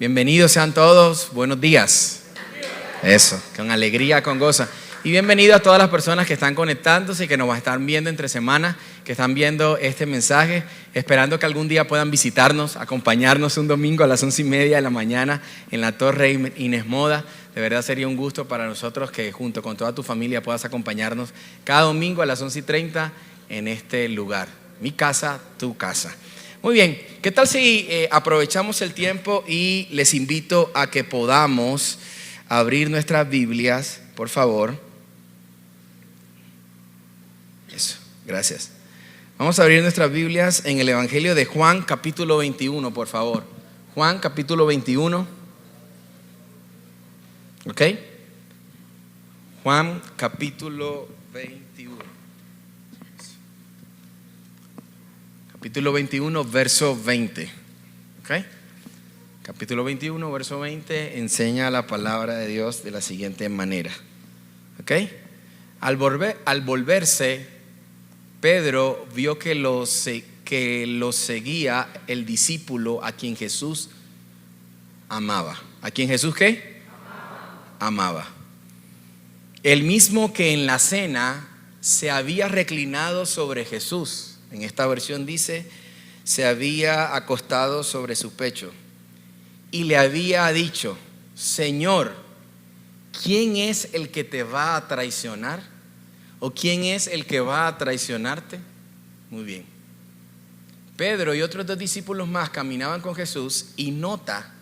Bienvenidos sean todos, buenos días. Eso, con alegría, con gozo. Y bienvenido a todas las personas que están conectándose y que nos están viendo entre semanas, que están viendo este mensaje, esperando que algún día puedan visitarnos, acompañarnos un domingo a las 11:30 de la mañana en la Torre Inés Moda. De verdad sería un gusto para nosotros que junto con toda tu familia puedas acompañarnos cada domingo a las 11:30 en este lugar. Mi casa, tu casa. Muy bien, ¿qué tal si aprovechamos el tiempo y les invito a que podamos abrir nuestras Biblias, por favor? Eso, gracias. Vamos a abrir nuestras Biblias en el Evangelio de Juan, capítulo 21, por favor. Juan, capítulo 21. ¿Ok? Juan, capítulo 21. Capítulo 21, verso 20. ¿Ok? Capítulo 21, verso 20 enseña la palabra de Dios de la siguiente manera. ¿Ok? Al volverse, Pedro vio que lo seguía el discípulo a quien Jesús amaba. ¿A quien Jesús qué? Amaba. El mismo que en la cena se había reclinado sobre Jesús. En esta versión dice, se había acostado sobre su pecho y le había dicho: Señor, ¿quién es el que te va a traicionar? ¿O quién es el que va a traicionarte? Muy bien. Pedro y otros dos discípulos más caminaban con Jesús y nota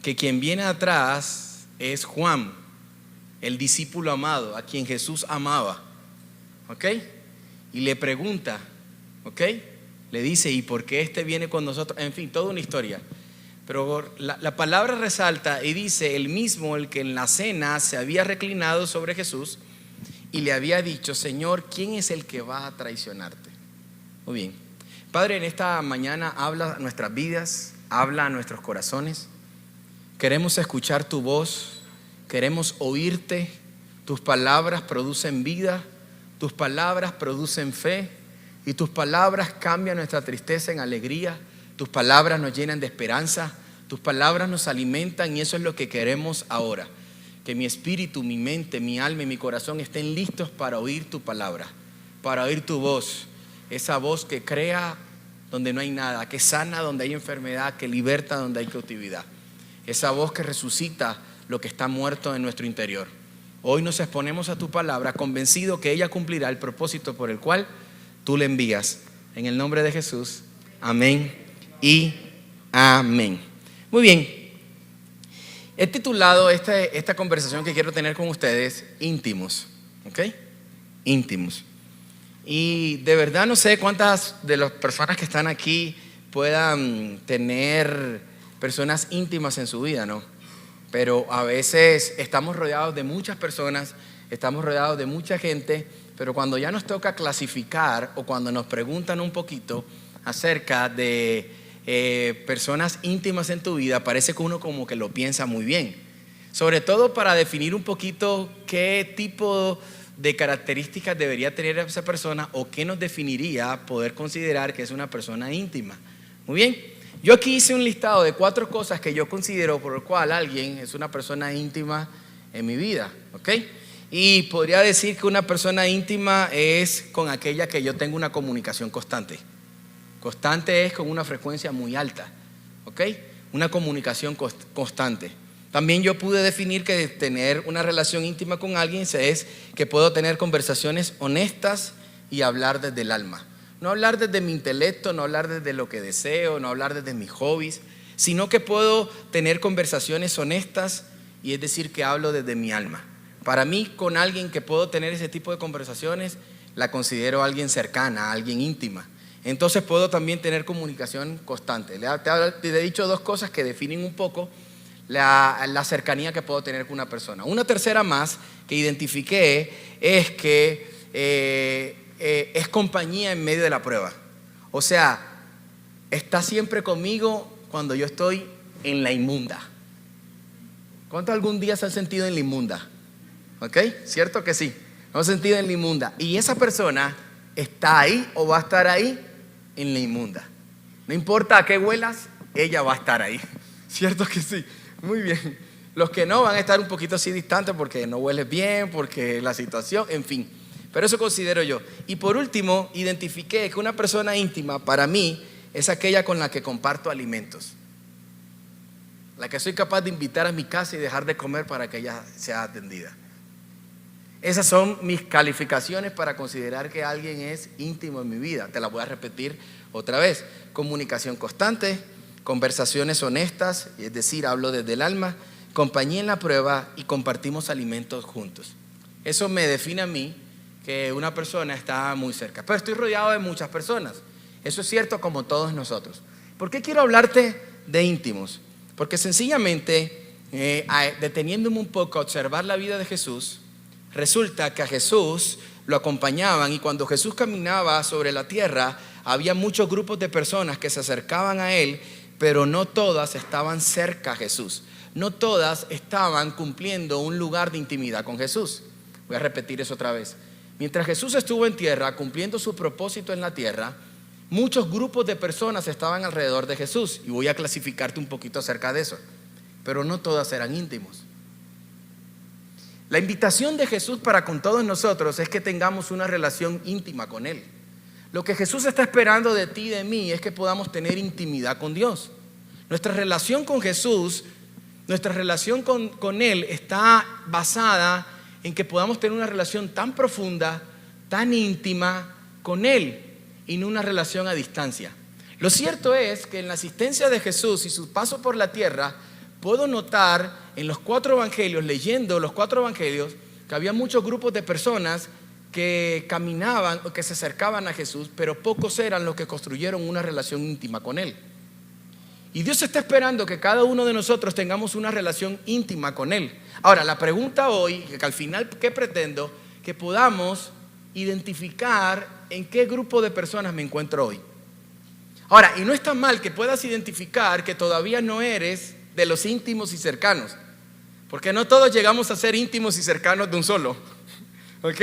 que quien viene atrás es Juan, el discípulo amado, a quien Jesús amaba. ¿Ok? Y le pregunta, ¿ok? Le dice, ¿y por qué este viene con nosotros? En fin, toda una historia. Pero la palabra resalta y dice, el mismo, el que en la cena se había reclinado sobre Jesús y le había dicho: Señor, ¿quién es el que va a traicionarte? Muy bien. Padre, en esta mañana habla a nuestras vidas, habla a nuestros corazones. Queremos escuchar tu voz, queremos oírte. Tus palabras producen vida, tus palabras producen fe y tus palabras cambian nuestra tristeza en alegría. Tus palabras nos llenan de esperanza, tus palabras nos alimentan y eso es lo que queremos ahora. Que mi espíritu, mi mente, mi alma y mi corazón estén listos para oír tu palabra, para oír tu voz. Esa voz que crea donde no hay nada, que sana donde hay enfermedad, que liberta donde hay cautividad. Esa voz que resucita lo que está muerto en nuestro interior. Hoy nos exponemos a tu palabra convencido que ella cumplirá el propósito por el cual tú le envías. En el nombre de Jesús, amén y amén. Muy bien, he titulado esta conversación que quiero tener con ustedes íntimos. ¿Ok? Íntimos. Y de verdad no sé cuántas de las personas que están aquí puedan tener personas íntimas en su vida, ¿no? Pero a veces estamos rodeados de muchas personas, estamos rodeados de mucha gente, pero cuando ya nos toca clasificar o cuando nos preguntan un poquito acerca de personas íntimas en tu vida, parece que uno como que lo piensa muy bien. Sobre todo para definir un poquito qué tipo de características debería tener esa persona o qué nos definiría poder considerar que es una persona íntima. Muy bien. Yo aquí hice un listado de 4 cosas que yo considero por el cual alguien es una persona íntima en mi vida, ¿ok? Y podría decir que una persona íntima es con aquella que yo tengo una comunicación constante. Constante es con una frecuencia muy alta, ¿ok? Una comunicación constante. También yo pude definir que tener una relación íntima con alguien es que puedo tener conversaciones honestas y hablar desde el alma. No hablar desde mi intelecto, no hablar desde lo que deseo, no hablar desde mis hobbies, sino que puedo tener conversaciones honestas y es decir que hablo desde mi alma. Para mí, con alguien que puedo tener ese tipo de conversaciones, la considero alguien cercana, alguien íntima. Entonces puedo también tener comunicación constante. Te he dicho 2 cosas que definen un poco la cercanía que puedo tener con una persona. Una tercera más que identifiqué es que es compañía en medio de la prueba. O sea, está siempre conmigo cuando yo estoy en la inmunda. ¿Cuántos algún día se han sentido en la inmunda? ¿Ok? ¿Cierto que sí? ¿No se han sentido en la inmunda? Y esa persona está ahí o va a estar ahí en la inmunda. No importa a qué huelas, ella va a estar ahí. ¿Cierto que sí? Muy bien. Los que no van a estar un poquito así distantes porque no hueles bien, porque la situación, en fin. Pero eso considero yo. Y por último, identifiqué que una persona íntima para mí es aquella con la que comparto alimentos. La que soy capaz de invitar a mi casa y dejar de comer para que ella sea atendida. Esas son mis calificaciones para considerar que alguien es íntimo en mi vida. Te las voy a repetir otra vez. Comunicación constante, conversaciones honestas, es decir, hablo desde el alma, compañía en la prueba y compartimos alimentos juntos. Eso me define a mí que una persona está muy cerca. Pero estoy rodeado de muchas personas. Eso es cierto como todos nosotros. ¿Por qué quiero hablarte de íntimos? Porque sencillamente, deteniéndome un poco a observar la vida de Jesús, resulta que a Jesús lo acompañaban y cuando Jesús caminaba sobre la tierra, había muchos grupos de personas que se acercaban a Él, pero no todas estaban cerca a Jesús. No todas estaban cumpliendo un lugar de intimidad con Jesús. Voy a repetir eso otra vez. Mientras Jesús estuvo en tierra, cumpliendo su propósito en la tierra, muchos grupos de personas estaban alrededor de Jesús. Y voy a clasificarte un poquito acerca de eso. Pero no todas eran íntimos. La invitación de Jesús para con todos nosotros es que tengamos una relación íntima con Él. Lo que Jesús está esperando de ti y de mí es que podamos tener intimidad con Dios. Nuestra relación con Jesús, nuestra relación con Él está basada en que podamos tener una relación tan profunda, tan íntima con Él y no una relación a distancia. Lo cierto es que en la asistencia de Jesús y su paso por la tierra, puedo notar en los 4 evangelios, leyendo los 4 evangelios, que había muchos grupos de personas que caminaban o que se acercaban a Jesús, pero pocos eran los que construyeron una relación íntima con Él. Y Dios está esperando que cada uno de nosotros tengamos una relación íntima con Él. Ahora, la pregunta hoy, que al final, ¿qué pretendo? Que podamos identificar en qué grupo de personas me encuentro hoy. Ahora, y no está mal que puedas identificar que todavía no eres de los íntimos y cercanos, porque no todos llegamos a ser íntimos y cercanos de un solo. ¿Ok?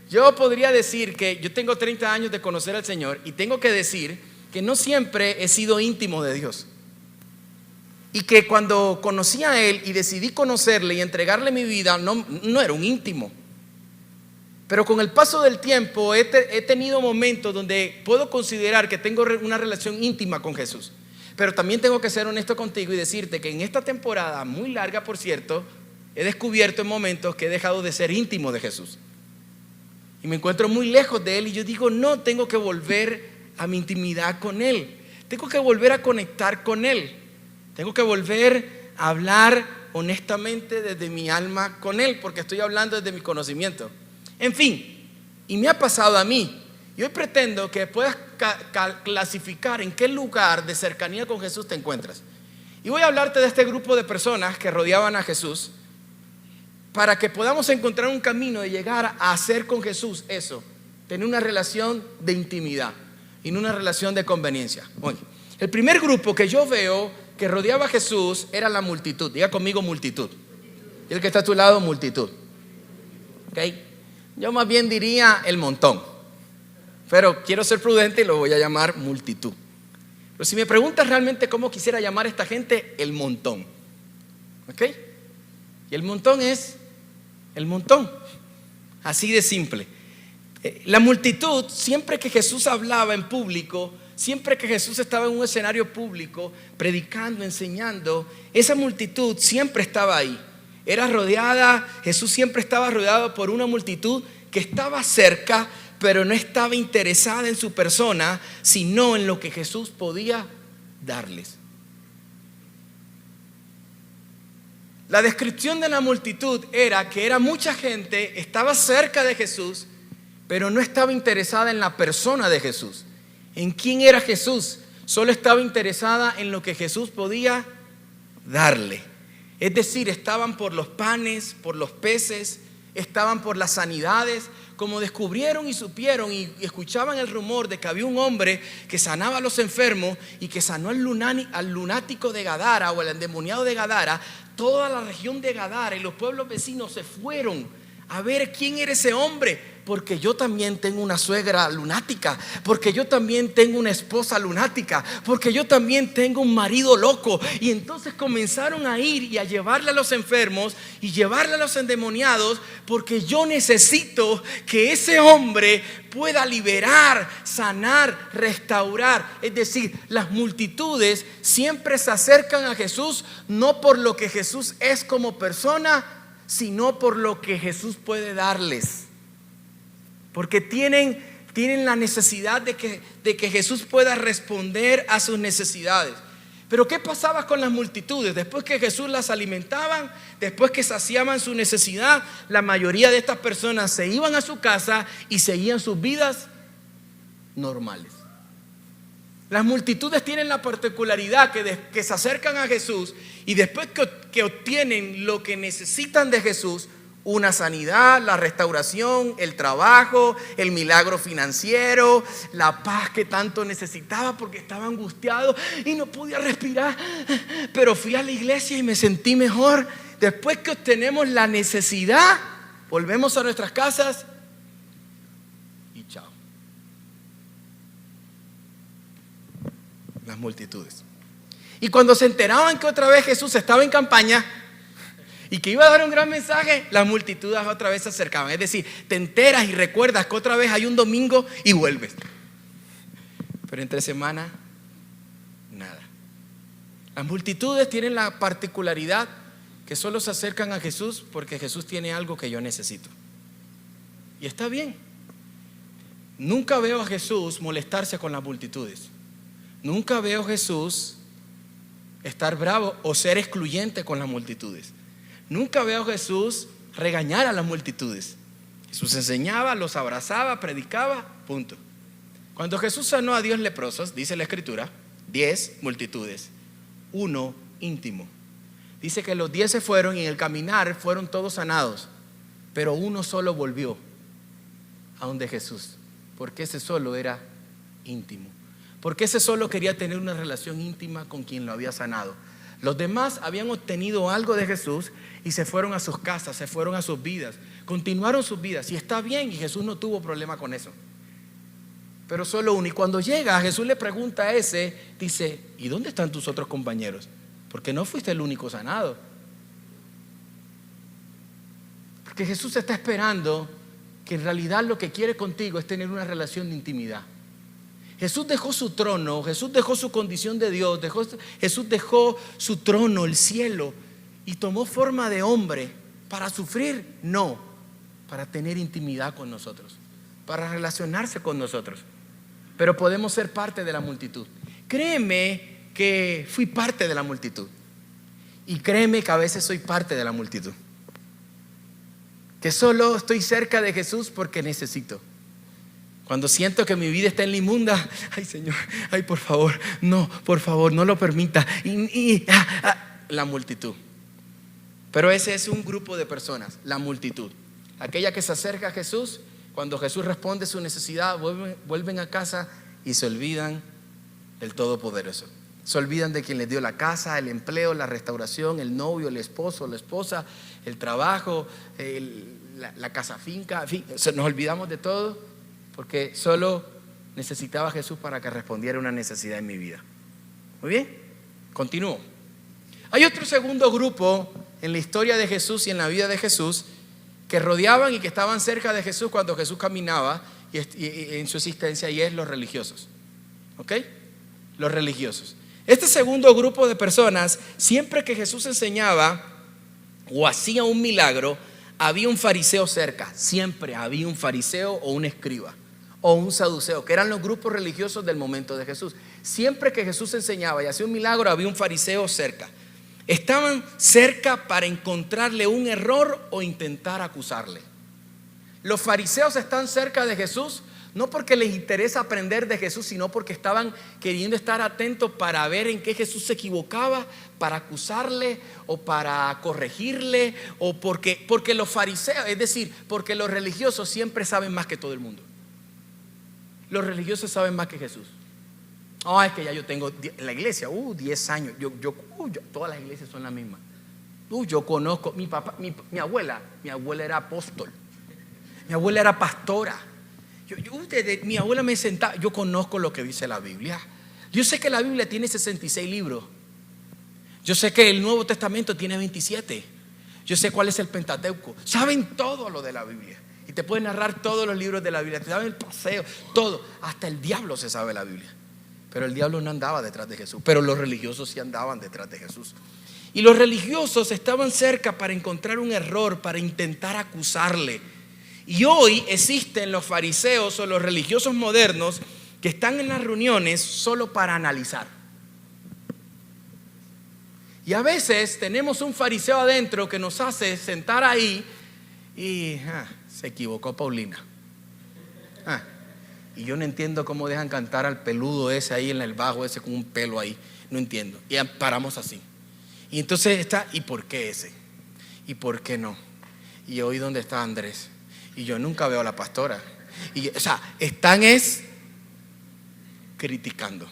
Yo podría decir que yo tengo 30 años de conocer al Señor y tengo que decir que no siempre he sido íntimo de Dios. Y que cuando conocí a Él y decidí conocerle y entregarle mi vida, no era un íntimo. Pero con el paso del tiempo he tenido momentos donde puedo considerar que tengo una relación íntima con Jesús. Pero también tengo que ser honesto contigo y decirte que en esta temporada, muy larga por cierto, he descubierto en momentos que he dejado de ser íntimo de Jesús. Y me encuentro muy lejos de Él y yo digo, no, tengo que volver a mi intimidad con Él. Tengo que volver a conectar con Él. Tengo que volver a hablar honestamente desde mi alma con Él, porque estoy hablando desde mi conocimiento. En fin, y me ha pasado a mí. Y hoy pretendo que puedas clasificar en qué lugar de cercanía con Jesús te encuentras. Y voy a hablarte de este grupo de personas que rodeaban a Jesús para que podamos encontrar un camino de llegar a hacer con Jesús eso, tener una relación de intimidad y no una relación de conveniencia. Oye, el primer grupo que yo veo que rodeaba a Jesús era la multitud. Diga conmigo multitud. Y el que está a tu lado, multitud. ¿Okay? Yo más bien diría el montón. Pero quiero ser prudente y lo voy a llamar multitud. Pero si me preguntas realmente cómo quisiera llamar a esta gente, el montón. ¿Ok? Y el montón es el montón. Así de simple. La multitud, siempre que Jesús hablaba en público, siempre que Jesús estaba en un escenario público, predicando, enseñando, esa multitud siempre estaba ahí. Era rodeada, Jesús siempre estaba rodeado por una multitud que estaba cerca, pero no estaba interesada en su persona, sino en lo que Jesús podía darles. La descripción de la multitud era que era mucha gente, estaba cerca de Jesús, pero no estaba interesada en la persona de Jesús. ¿En quién era Jesús? Solo estaba interesada en lo que Jesús podía darle. Es decir, estaban por los panes, por los peces, estaban por las sanidades. Como descubrieron y supieron y escuchaban el rumor de que había un hombre que sanaba a los enfermos y que sanó al lunático de Gadara o al endemoniado de Gadara, toda la región de Gadara y los pueblos vecinos se fueron a ver quién era ese hombre, porque yo también tengo una suegra lunática, porque yo también tengo una esposa lunática, porque yo también tengo un marido loco. Y entonces comenzaron a ir y a llevarle a los enfermos y llevarle a los endemoniados, porque yo necesito que ese hombre pueda liberar, sanar, restaurar. Es decir, las multitudes siempre se acercan a Jesús no por lo que Jesús es como persona, sino por lo que Jesús puede darles. Porque tienen la necesidad de que Jesús pueda responder a sus necesidades. Pero ¿qué pasaba con las multitudes? Después que Jesús las alimentaba, después que saciaban su necesidad, la mayoría de estas personas se iban a su casa y seguían sus vidas normales. Las multitudes tienen la particularidad que se acercan a Jesús y después que obtienen lo que necesitan de Jesús, una sanidad, la restauración, el trabajo, el milagro financiero, la paz que tanto necesitaba porque estaba angustiado y no podía respirar, pero fui a la iglesia y me sentí mejor. Después que obtenemos la necesidad, volvemos a nuestras casas y chao. Las multitudes. Y cuando se enteraban que otra vez Jesús estaba en campaña y que iba a dar un gran mensaje, las multitudes otra vez se acercaban. Es decir, te enteras y recuerdas que otra vez hay un domingo y vuelves. Pero entre semana, nada. Las multitudes tienen la particularidad que solo se acercan a Jesús porque Jesús tiene algo que yo necesito. Y está bien. Nunca veo a Jesús molestarse con las multitudes. Nunca veo a Jesús estar bravo o ser excluyente con las multitudes. Nunca veo a Jesús regañar a las multitudes. Jesús enseñaba, los abrazaba, predicaba, punto. Cuando Jesús sanó a 10 leprosos, dice la Escritura, 10 multitudes, 1 íntimo. Dice que los 10 se fueron y en el caminar fueron todos sanados, pero uno solo volvió a donde Jesús, porque ese solo era íntimo. Porque ese solo quería tener una relación íntima con quien lo había sanado. Los demás habían obtenido algo de Jesús y se fueron a sus casas, se fueron a sus vidas, continuaron sus vidas. Y está bien, y Jesús no tuvo problema con eso. Pero solo uno. Y cuando llega, Jesús le pregunta a ese, dice, ¿y dónde están tus otros compañeros? Porque no fuiste el único sanado. Porque Jesús está esperando que en realidad lo que quiere contigo es tener una relación de intimidad. Jesús dejó su trono, Jesús dejó su condición de Dios, Jesús dejó su trono, el cielo, y tomó forma de hombre para sufrir, no, para tener intimidad con nosotros, para relacionarse con nosotros. Pero podemos ser parte de la multitud. Créeme que fui parte de la multitud, y créeme que a veces soy parte de la multitud, que solo estoy cerca de Jesús porque necesito. Cuando siento que mi vida está en la inmunda, ay Señor, ay por favor, no lo permita. La multitud. Pero ese es un grupo de personas, la multitud. Aquella que se acerca a Jesús, cuando Jesús responde su necesidad, vuelven a casa y se olvidan del Todopoderoso. Se olvidan de quien les dio la casa, el empleo, la restauración, el novio, el esposo, la esposa, el trabajo, la casa finca, en fin, nos olvidamos de todo. Porque solo necesitaba a Jesús para que respondiera una necesidad en mi vida. Muy bien, continúo. Hay otro segundo grupo en la historia de Jesús y en la vida de Jesús que rodeaban y que estaban cerca de Jesús cuando Jesús caminaba y en su existencia, y es los religiosos. ¿Ok? Los religiosos. Este segundo grupo de personas, siempre que Jesús enseñaba o hacía un milagro, había un fariseo cerca. Siempre había un fariseo o un escriba o un saduceo, que eran los grupos religiosos del momento de Jesús. Siempre que Jesús enseñaba y hacía un milagro, había un fariseo cerca. Estaban cerca para encontrarle un error o intentar acusarle. Los fariseos están cerca de Jesús no porque les interesa aprender de Jesús, sino porque estaban queriendo estar atentos para ver en qué Jesús se equivocaba, para acusarle o para corregirle, o porque los fariseos, es decir, porque los religiosos siempre saben más que todo el mundo. Los religiosos saben más que Jesús. Es que ya yo tengo en la iglesia 10 años. Todas las iglesias son las mismas. Yo conozco, mi papá, mi abuela era apóstol, mi abuela era pastora. Mi abuela me sentaba, yo conozco lo que dice la Biblia. Yo sé que la Biblia tiene 66 libros. Yo sé que el Nuevo Testamento tiene 27. Yo sé cuál es el Pentateuco. Saben todo lo de la Biblia. Y te pueden narrar todos los libros de la Biblia. Te saben el paseo, todo. Hasta el diablo se sabe la Biblia. Pero el diablo no andaba detrás de Jesús. Pero los religiosos sí andaban detrás de Jesús. Y los religiosos estaban cerca para encontrar un error, para intentar acusarle. Y hoy existen los fariseos o los religiosos modernos que están en las reuniones solo para analizar. Y a veces tenemos un fariseo adentro que nos hace sentar ahí y se equivocó Paulina. Y yo no entiendo cómo dejan cantar al peludo ese ahí en el bajo, ese con un pelo ahí. No entiendo. Y paramos así. Y entonces está, ¿y por qué ese? ¿Y por qué no? Y hoy ¿dónde está Andrés? Y yo nunca veo a la pastora. Están criticando.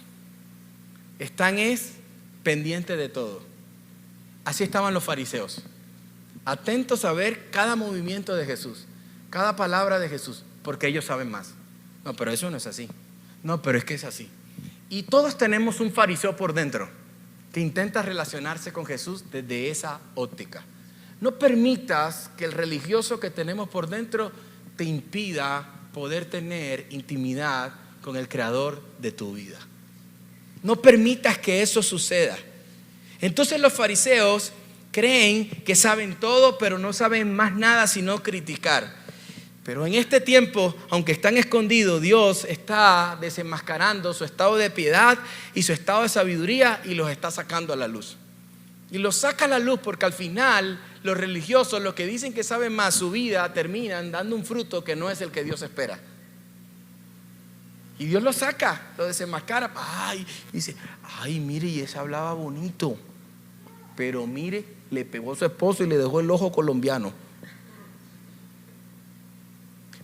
Están pendientes de todo. Así estaban los fariseos, atentos a ver cada movimiento de Jesús, cada palabra de Jesús, porque ellos saben más. No, pero eso no es así. No, pero es que es así. Y todos tenemos un fariseo por dentro que intenta relacionarse con Jesús desde esa óptica. No permitas que el religioso que tenemos por dentro te impida poder tener intimidad con el creador de tu vida. No permitas que eso suceda. Entonces los fariseos creen que saben todo, pero no saben más nada sino criticar. Pero en este tiempo, aunque están escondidos, Dios está desenmascarando su estado de piedad y su estado de sabiduría y los está sacando a la luz. Y los saca a la luz porque al final los religiosos, los que dicen que saben más, su vida terminan dando un fruto que no es el que Dios espera. Y Dios lo saca, lo desenmascara. Dice, mire, y ese hablaba bonito, pero mire, le pegó a su esposo y le dejó el ojo colombiano.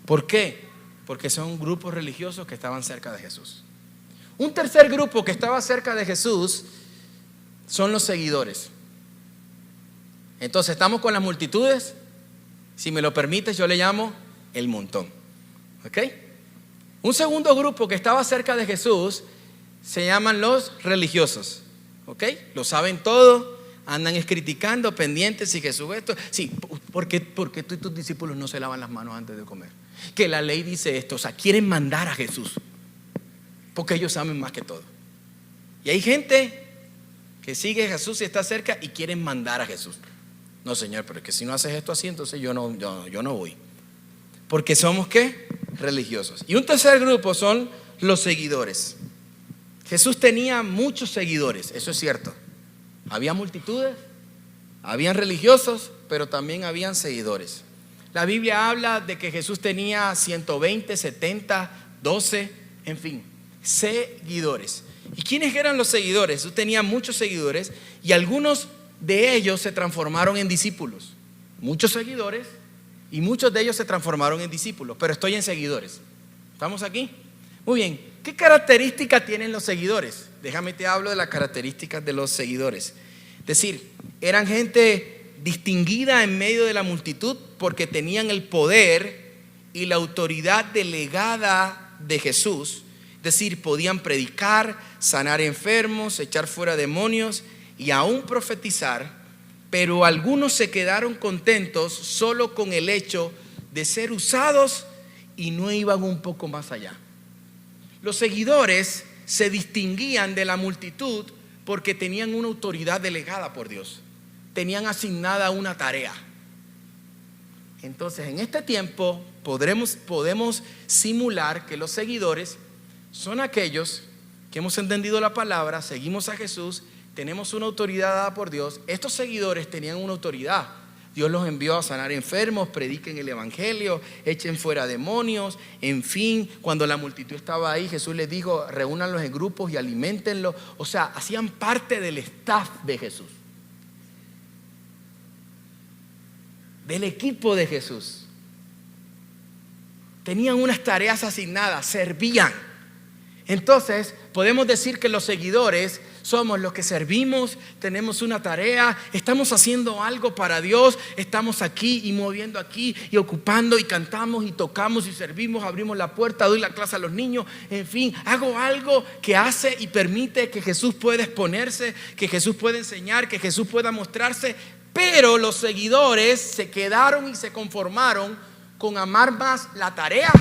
¿Por qué? Porque son grupos religiosos que estaban cerca de Jesús. Un tercer grupo que estaba cerca de Jesús son los seguidores. Entonces estamos con las multitudes. Si me lo permites, yo le llamo el montón. ¿Ok? Un segundo grupo que estaba cerca de Jesús se llaman los religiosos. ¿Ok? Lo saben todo, andan criticando, pendientes si Jesús esto. Sí, ¿por qué tú y tus discípulos no se lavan las manos antes de comer? Que la ley dice esto, quieren mandar a Jesús porque ellos saben más que todo. Y hay gente que sigue a Jesús y está cerca y quieren mandar a Jesús. No, Señor, pero es que si no haces esto así, entonces yo no voy. Porque somos ¿qué? Religiosos. Y un tercer grupo son los seguidores. Jesús tenía muchos seguidores, eso es cierto. Había multitudes, habían religiosos, pero también habían seguidores. La Biblia habla de que Jesús tenía 120, 70, 12, en fin, seguidores. ¿Y quiénes eran los seguidores? Jesús tenía muchos seguidores y algunos de ellos se transformaron en discípulos. Muchos seguidores y muchos de ellos se transformaron en discípulos, pero estoy en seguidores. ¿Estamos aquí? Muy bien. ¿Qué características tienen los seguidores? Déjame te hablo de las características de los seguidores. Es decir, eran gente distinguida en medio de la multitud porque tenían el poder y la autoridad delegada de Jesús. Es decir, podían predicar, sanar enfermos, echar fuera demonios y aún profetizar, pero algunos se quedaron contentos solo con el hecho de ser usados y no iban un poco más allá. Los seguidores se distinguían de la multitud porque tenían una autoridad delegada por Dios, tenían asignada una tarea. Entonces, en este tiempo podemos simular que los seguidores son aquellos que hemos entendido la palabra, seguimos a Jesús, tenemos una autoridad dada por Dios. Estos seguidores tenían una autoridad. Dios los envió a sanar enfermos, prediquen el evangelio, echen fuera demonios, en fin. Cuando la multitud estaba ahí, Jesús les dijo, reúnanlos en grupos y aliméntenlos. O sea, hacían parte del staff de Jesús, del equipo de Jesús. Tenían unas tareas asignadas, servían. Entonces, podemos decir que los seguidores somos los que servimos, tenemos una tarea, estamos haciendo algo para Dios, estamos aquí y moviendo aquí y ocupando y cantamos y tocamos y servimos, abrimos la puerta, doy la clase a los niños, en fin, hago algo que hace y permite que Jesús pueda exponerse, que Jesús pueda enseñar, que Jesús pueda mostrarse. Pero los seguidores se quedaron y se conformaron con amar más la tarea,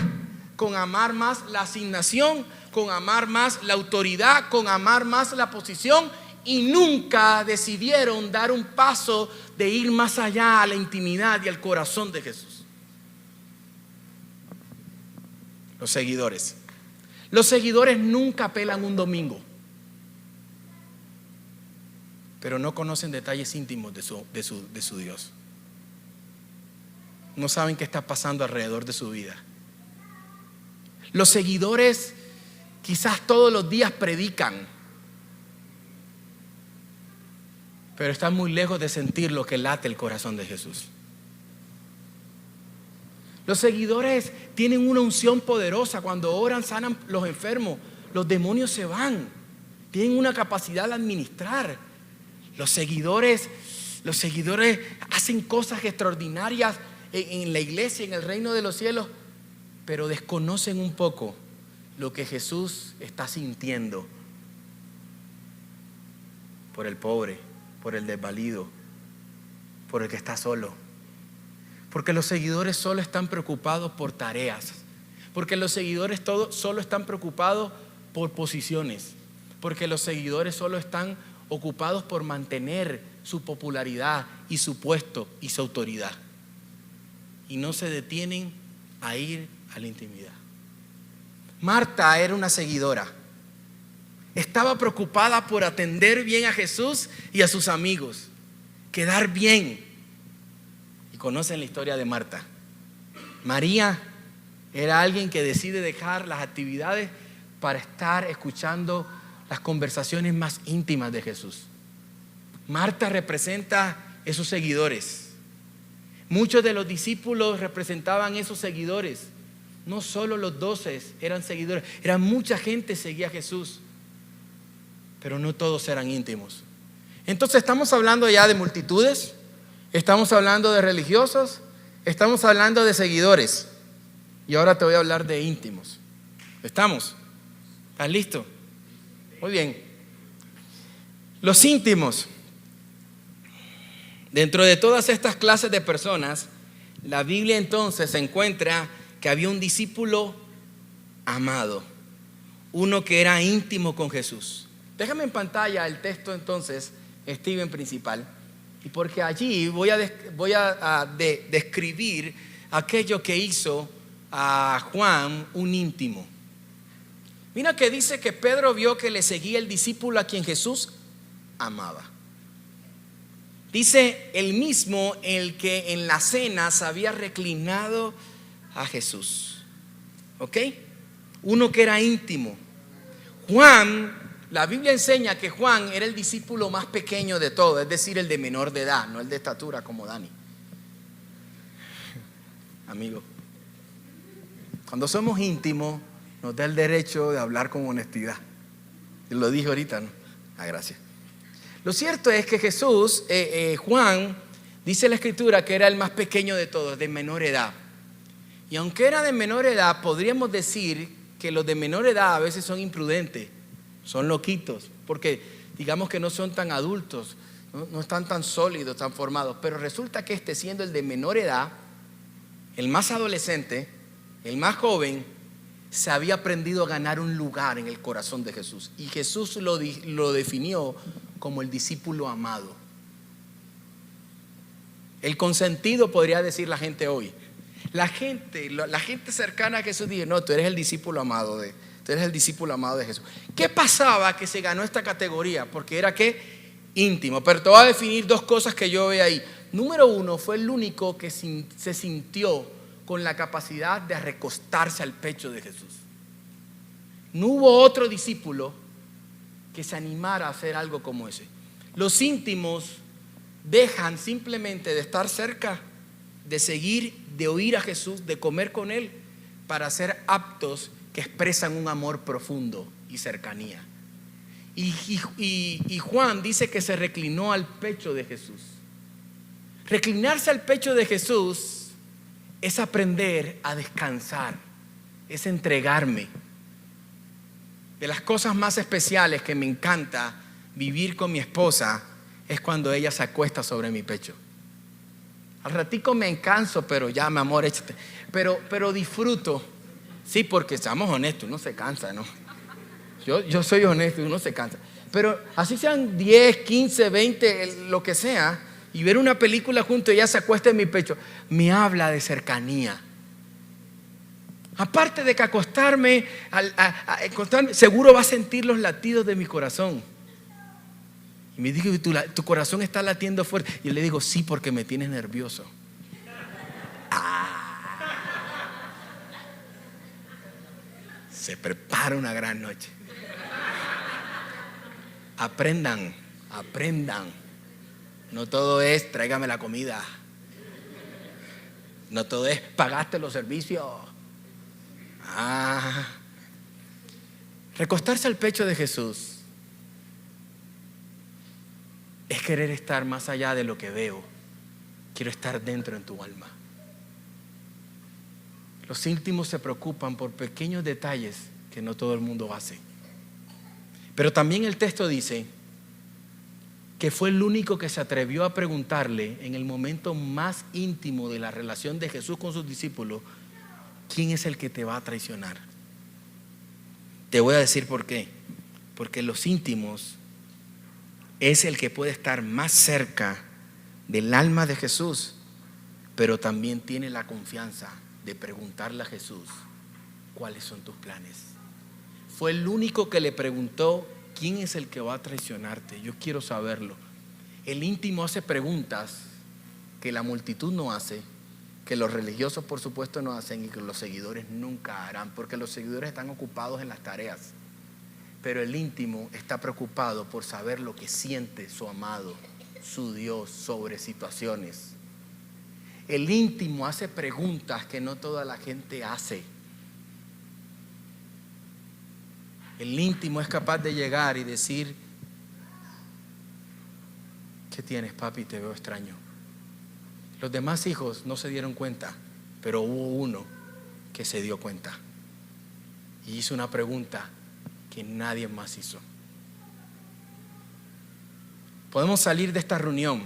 con amar más la asignación, con amar más la autoridad, con amar más la posición, y nunca decidieron dar un paso de ir más allá a la intimidad y al corazón de Jesús. Los seguidores nunca pelan un domingo, pero no conocen detalles íntimos de su Dios. No saben qué está pasando alrededor de su vida. Los seguidores quizás todos los días predican, pero están muy lejos de sentir lo que late el corazón de Jesús. Los seguidores tienen una unción poderosa. Cuando oran, sanan los enfermos, los demonios se van. Tienen una capacidad de administrar. Los seguidores hacen cosas extraordinarias en la iglesia, en el reino de los cielos, pero desconocen un poco lo que Jesús está sintiendo por el pobre, por el desvalido, por el que está solo. Porque los seguidores solo están preocupados por tareas. Porque los seguidores solo están preocupados por posiciones. Porque los seguidores solo están ocupados por mantener su popularidad y su puesto y su autoridad, y no se detienen a ir a la intimidad. Marta era una seguidora. Estaba preocupada por atender bien a Jesús y a sus amigos, quedar bien. Y conocen la historia de Marta. María era alguien que decide dejar las actividades para estar escuchando las conversaciones más íntimas de Jesús. Marta representa esos seguidores. Muchos de los discípulos representaban esos seguidores. No solo los 12 eran seguidores, era mucha gente que seguía a Jesús, pero no todos eran íntimos. Entonces estamos hablando ya de multitudes, estamos hablando de religiosos, estamos hablando de seguidores, y ahora te voy a hablar de íntimos. ¿Estamos? ¿Estás listo? Muy bien. Los íntimos. Dentro de todas estas clases de personas, la Biblia entonces encuentra que había un discípulo amado, uno que era íntimo con Jesús. Déjame en pantalla el texto entonces, Steven, principal, y porque allí voy a describir aquello que hizo a Juan un íntimo. Mira que dice que Pedro vio que le seguía el discípulo a quien Jesús amaba. Dice el mismo el que en la cena se había reclinado a Jesús. ¿Ok? Uno que era íntimo. Juan, la Biblia enseña que Juan era el discípulo más pequeño de todos, es decir, el de menor de edad, no el de estatura como Dani. Amigo, cuando somos íntimos nos da el derecho de hablar con honestidad. Yo lo dije ahorita, ¿no? Gracias. Lo cierto es que Jesús, Juan, dice la Escritura que era el más pequeño de todos, de menor edad. Y aunque era de menor edad, podríamos decir que los de menor edad a veces son imprudentes, son loquitos, porque digamos que no son tan adultos, no están tan sólidos, tan formados. Pero resulta que siendo el de menor edad, el más adolescente, el más joven, se había aprendido a ganar un lugar en el corazón de Jesús. Y Jesús lo definió como el discípulo amado. El consentido, podría decir la gente hoy. La gente cercana a Jesús dice: no, tú eres el discípulo amado de Jesús. ¿Qué pasaba que se ganó esta categoría? Porque era ¿qué? Íntimo. Pero te voy a definir dos cosas que yo veo ahí. Número uno, fue el único que se sintió con la capacidad de recostarse al pecho de Jesús. No hubo otro discípulo que se animara a hacer algo como ese. Los íntimos dejan simplemente de estar cerca, de seguir, de oír a Jesús, de comer con Él, para ser aptos que expresan un amor profundo y cercanía. Y Juan dice que se reclinó al pecho de Jesús. Reclinarse al pecho de Jesús es aprender a descansar, es entregarme. De las cosas más especiales que me encanta vivir con mi esposa es cuando ella se acuesta sobre mi pecho. Al ratico me canso, pero ya, mi amor, échate. Pero disfruto. Sí, porque seamos honestos, uno se cansa, ¿no? Yo soy honesto, uno se cansa. Pero así sean 10, 15, 20, lo que sea, y ver una película junto y ella se acuesta en mi pecho, me habla de cercanía. Aparte de que acostarme, seguro va a sentir los latidos de mi corazón. Y me dice, tu corazón está latiendo fuerte. Y yo le digo, sí, porque me tienes nervioso. Se prepara una gran noche. Aprendan. No todo es tráigame la comida. No todo es pagaste los servicios. Recostarse al pecho de Jesús es querer estar más allá de lo que veo. Quiero estar dentro en tu alma. Los íntimos se preocupan por pequeños detalles que no todo el mundo hace. Pero también el texto dice que fue el único que se atrevió a preguntarle en el momento más íntimo de la relación de Jesús con sus discípulos, ¿quién es el que te va a traicionar? Te voy a decir por qué. Porque los íntimos es el que puede estar más cerca del alma de Jesús, pero también tiene la confianza de preguntarle a Jesús, ¿cuáles son tus planes? Fue el único que le preguntó, ¿quién es el que va a traicionarte? Yo quiero saberlo. El íntimo hace preguntas que la multitud no hace, que los religiosos por supuesto no hacen y que los seguidores nunca harán, porque los seguidores están ocupados en las tareas. Pero el íntimo está preocupado por saber lo que siente su amado, su Dios, sobre situaciones. El íntimo hace preguntas que no toda la gente hace. El íntimo es capaz de llegar y decir, ¿qué tienes, papi? Te veo extraño. Los demás hijos no se dieron cuenta, pero hubo uno que se dio cuenta y hizo una pregunta que nadie más hizo. Podemos salir de esta reunión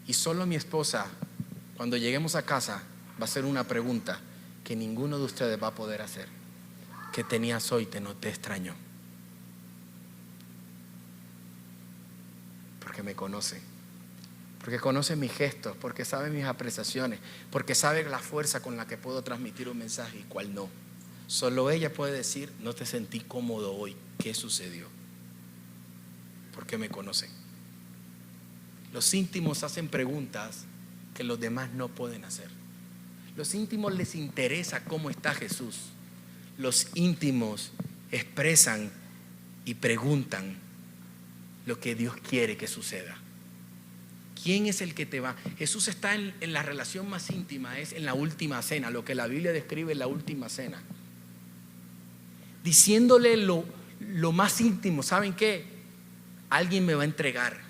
y solo mi esposa, cuando lleguemos a casa, va a hacer una pregunta que ninguno de ustedes va a poder hacer. ¿Qué tenías hoy? Te noté extraño. Porque me conoce, porque conoce mis gestos, porque sabe mis apreciaciones, porque sabe la fuerza con la que puedo transmitir un mensaje y cuál no. Solo ella puede decir, no te sentí cómodo hoy. ¿Qué sucedió? Porque me conoce. Los íntimos hacen preguntas que los demás no pueden hacer. Los íntimos les interesa cómo está Jesús. Los íntimos expresan y preguntan lo que Dios quiere que suceda. ¿Quién es el que te va? Jesús está en la relación más íntima, es en la última cena, lo que la Biblia describe en la última cena. Diciéndole lo más íntimo, ¿saben qué? Alguien me va a entregar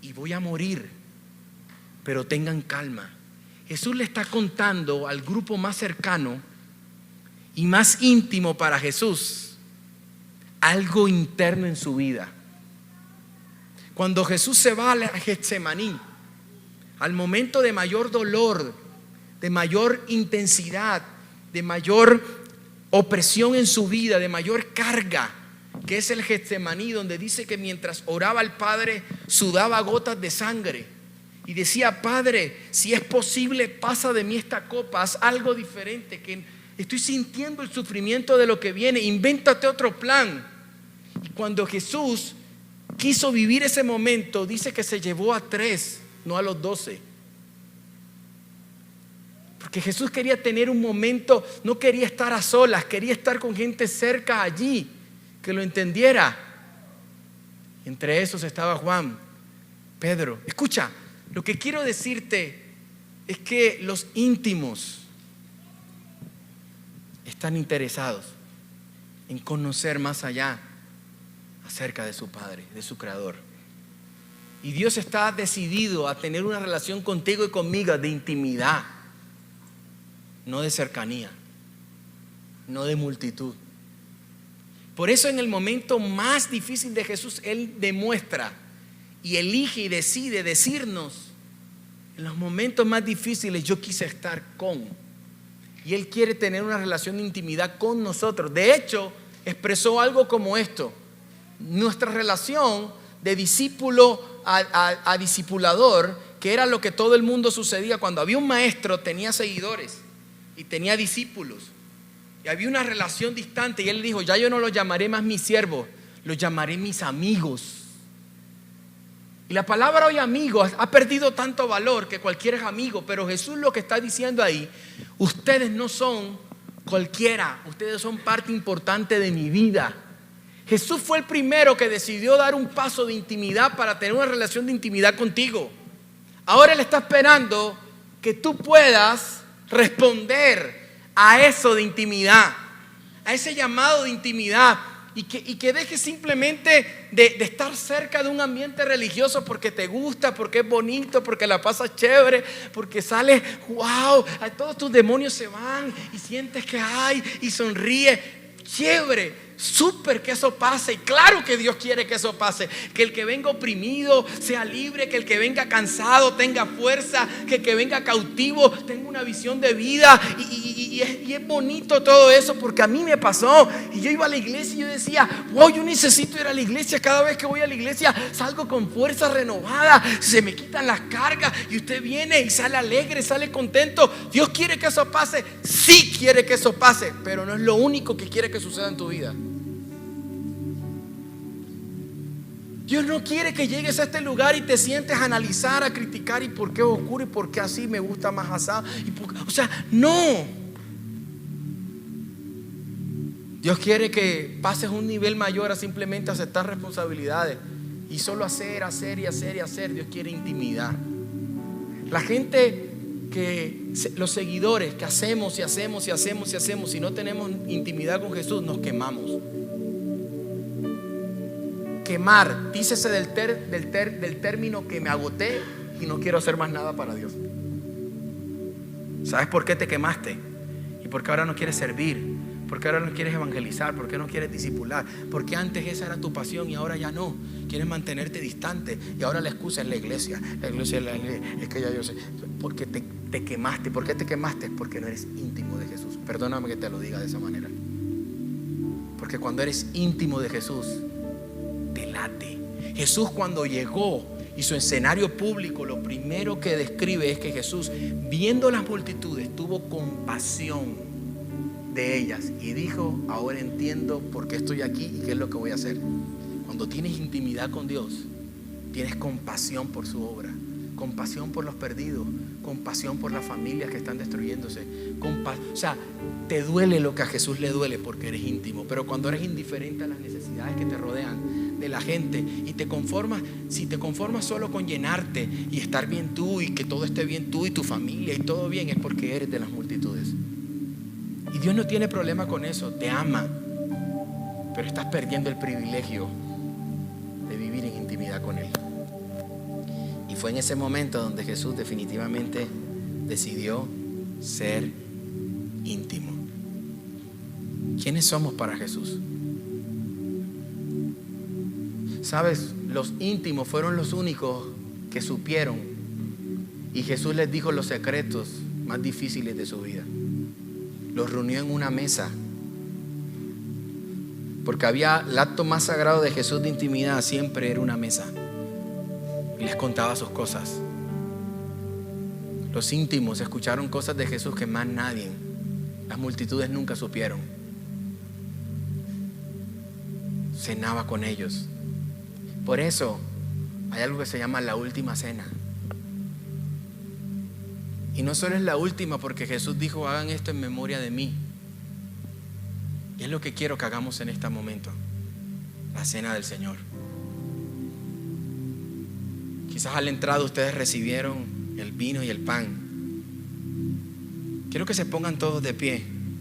y voy a morir, pero tengan calma. Jesús le está contando al grupo más cercano y más íntimo para Jesús algo interno en su vida. Cuando Jesús se va a Getsemaní, al momento de mayor dolor, de mayor intensidad, de mayor opresión en su vida, de mayor carga, que es el Getsemaní, donde dice que mientras oraba al Padre sudaba gotas de sangre y decía, Padre, si es posible, pasa de mí esta copa, haz algo diferente, que estoy sintiendo el sufrimiento de lo que viene, invéntate otro plan. Y cuando Jesús quiso vivir ese momento, dice que se llevó a 3, no a los 12. Porque Jesús quería tener un momento, no quería estar a solas, quería estar con gente cerca allí, que lo entendiera. Entre esos estaba Juan, Pedro. Escucha, lo que quiero decirte es que los íntimos están interesados en conocer más allá acerca de su Padre, de su Creador. Y Dios está decidido a tener una relación contigo y conmigo de intimidad, no de cercanía, no de multitud. Por eso en el momento más difícil de Jesús, Él demuestra y elige y decide decirnos: en los momentos más difíciles yo quise estar con. Y Él quiere tener una relación de intimidad con nosotros. De hecho, expresó algo como esto: nuestra relación de discípulo a discipulador, que era lo que todo el mundo sucedía. Cuando había un maestro, tenía seguidores y tenía discípulos. Y había una relación distante. Y Él dijo: ya yo no los llamaré más mis siervos, los llamaré mis amigos. Y la palabra hoy amigo ha perdido tanto valor que cualquiera es amigo. Pero Jesús lo que está diciendo ahí: ustedes no son cualquiera, ustedes son parte importante de mi vida. Jesús fue el primero que decidió dar un paso de intimidad para tener una relación de intimidad contigo. Ahora Él está esperando que tú puedas responder a eso de intimidad, a ese llamado de intimidad. Y que dejes simplemente de estar cerca de un ambiente religioso porque te gusta, porque es bonito, porque la pasas chévere, porque sales, wow, todos tus demonios se van y sientes que hay y sonríes. Chévere, súper que eso pase. Y claro que Dios quiere que eso pase. Que el que venga oprimido sea libre, que el que venga cansado tenga fuerza, que el que venga cautivo tenga una visión de vida. Y es bonito todo eso, porque a mí me pasó. Y yo iba a la iglesia y yo decía: wow, yo necesito ir a la iglesia. Cada vez que voy a la iglesia salgo con fuerza renovada, se me quitan las cargas. Y usted viene y sale alegre, sale contento. Dios quiere que eso pase. Sí quiere que eso pase, pero no es lo único que quiere que suceda en tu vida. Dios no quiere que llegues a este lugar y te sientes a analizar, a criticar, y por qué oscuro y por qué así me gusta más asado. O sea, no. Dios quiere que pases un nivel mayor a simplemente aceptar responsabilidades y solo hacer. Dios quiere intimidad. La gente los seguidores que hacemos y no tenemos intimidad con Jesús, nos quemamos. Quemar, dícese del término que me agoté y no quiero hacer más nada para Dios. ¿Sabes por qué te quemaste? ¿Y por qué ahora no quieres servir? ¿Por qué ahora no quieres evangelizar? ¿Por qué no quieres discipular? Porque antes esa era tu pasión y ahora ya no. Quieres mantenerte distante y ahora la excusa es la iglesia. Es que ya yo sé. Porque te quemaste. ¿Por qué te quemaste? Porque no eres íntimo de Jesús. Perdóname que te lo diga de esa manera. Porque cuando eres íntimo de Jesús, te late. Jesús, cuando llegó y su escenario público, lo primero que describe es que Jesús, viendo las multitudes, tuvo compasión de ellas y dijo: ahora entiendo por qué estoy aquí y qué es lo que voy a hacer. Cuando tienes intimidad con Dios, tienes compasión por su obra, compasión por los perdidos, compasión por las familias que están destruyéndose. O sea, te duele lo que a Jesús le duele porque eres íntimo. Pero cuando eres indiferente a las necesidades que te rodean de la gente y si te conformas solo con llenarte y estar bien tú y que todo esté bien tú y tu familia y todo bien, es porque eres de las multitudes. Y Dios no tiene problema con eso, te ama, pero estás perdiendo el privilegio de vivir en intimidad con Él. Y fue en ese momento donde Jesús definitivamente decidió ser íntimo. ¿Quiénes somos para Jesús? ¿Sabes? Los íntimos fueron los únicos que supieron, y Jesús les dijo los secretos más difíciles de su vida. Los reunió en una mesa, porque el acto más sagrado de Jesús de intimidad siempre era una mesa, y les contaba sus cosas. Los íntimos escucharon cosas de Jesús que más nadie, las multitudes, nunca supieron. Cenaba con ellos. Por eso hay algo que se llama la última cena. Y no solo es la última porque Jesús dijo: hagan esto en memoria de mí. Y es lo que quiero que hagamos en este momento, la cena del Señor. Quizás a la entrada ustedes recibieron el vino y el pan. Quiero que se pongan todos de pie.